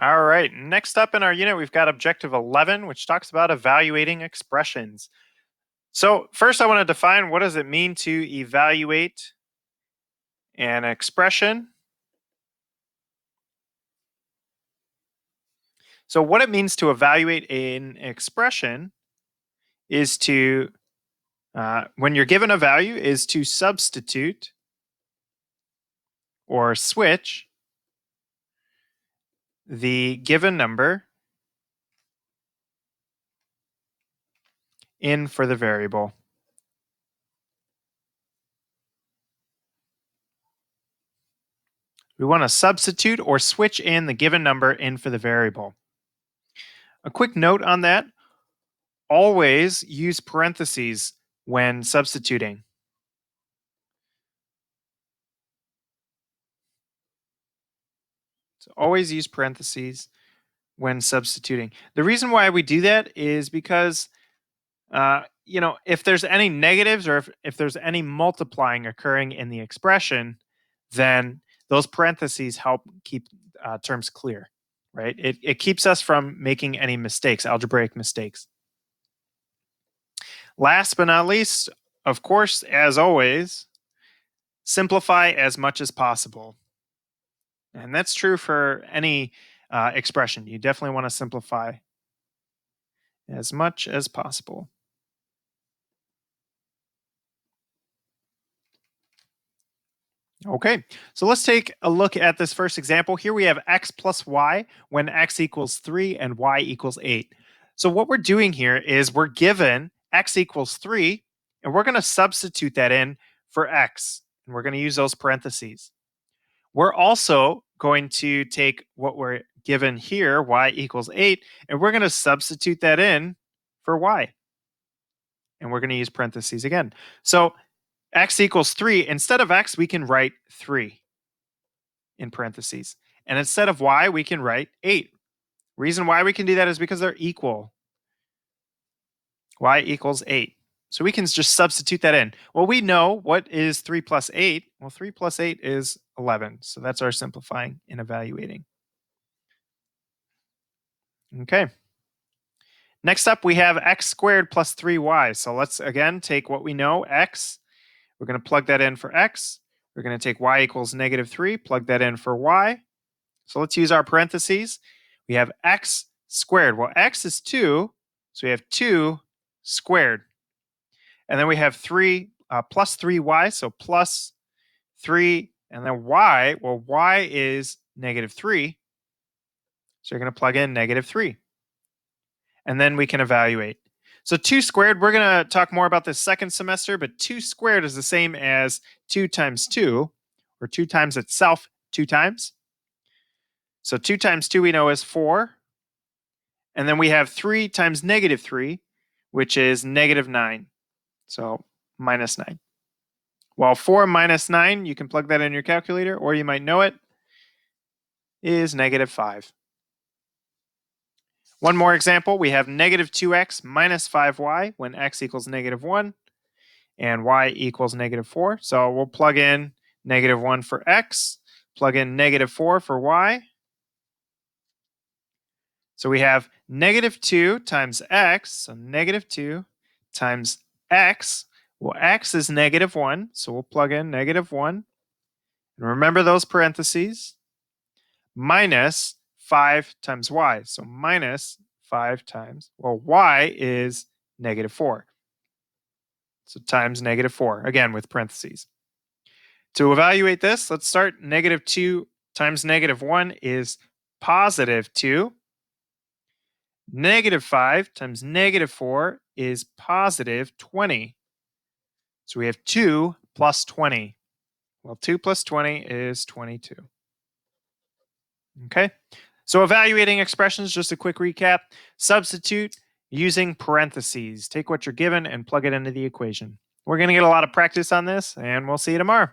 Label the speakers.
Speaker 1: All right, next up in our unit, we've got objective 11, which talks about evaluating expressions. So, first, I want to define what does it mean to evaluate an expression. So, what it means to evaluate an expression is when you're given a value, is to substitute or switch the given number in for the variable. We want to substitute or switch in the given number in for the variable. A quick note on that, always use parentheses when substituting. So always use parentheses when substituting. The reason why we do that is because, if there's any negatives or if there's any multiplying occurring in the expression, then those parentheses help keep terms clear, right? It keeps us from making any mistakes, algebraic mistakes. Last but not least, of course, as always, simplify as much as possible. And that's true for any expression. You definitely want to simplify as much as possible. Okay, so let's take a look at this first example. Here we have x plus y when x equals 3 and y equals 8. So what we're doing here is we're given x equals 3, and we're going to substitute that in for x, and we're going to use those parentheses. We're also going to take what we're given here, y equals 8, and we're going to substitute that in for y. And we're going to use parentheses again. So x equals 3, instead of x, we can write 3 in parentheses. And instead of y, we can write 8. Reason why we can do that is because they're equal. Y equals 8. So we can just substitute that in. Well, we know what is 3 plus 8. Well, 3 plus 8 is 11. So that's our simplifying and evaluating. Okay. Next up, we have x squared plus 3y. So let's again take what we know, x. We're going to plug that in for x. We're going to take y equals negative 3, plug that in for y. So let's use our parentheses. We have x squared. Well, x is 2, so we have 2 squared. And then we have 3 plus 3y, so plus 3. And then y, well, y is negative 3. So you're going to plug in negative 3. And then we can evaluate. So 2 squared, we're going to talk more about this second semester, but 2 squared is the same as 2 times 2, or 2 times itself 2 times. So 2 times 2 we know is 4. And then we have 3 times negative 3, which is negative 9. So minus 9. Well, 4 minus 9, you can plug that in your calculator, or you might know it, is negative 5. One more example, we have negative 2x minus 5y when x equals negative 1 and y equals negative 4. So we'll plug in negative 1 for x, plug in negative 4 for y. So we have negative 2 times x, so negative 2 times x. Well, x is negative 1, so we'll plug in negative 1. And remember those parentheses. Minus 5 times y. So minus 5 times, well, y is negative 4. So times negative 4, again with parentheses. To evaluate this, let's start. Negative 2 times negative 1 is positive 2. Negative 5 times negative 4 is positive 20. So we have 2 plus 20. Well, 2 plus 20 is 22. Okay, so evaluating expressions, just a quick recap. Substitute using parentheses. Take what you're given and plug it into the equation. We're going to get a lot of practice on this, and we'll see you tomorrow.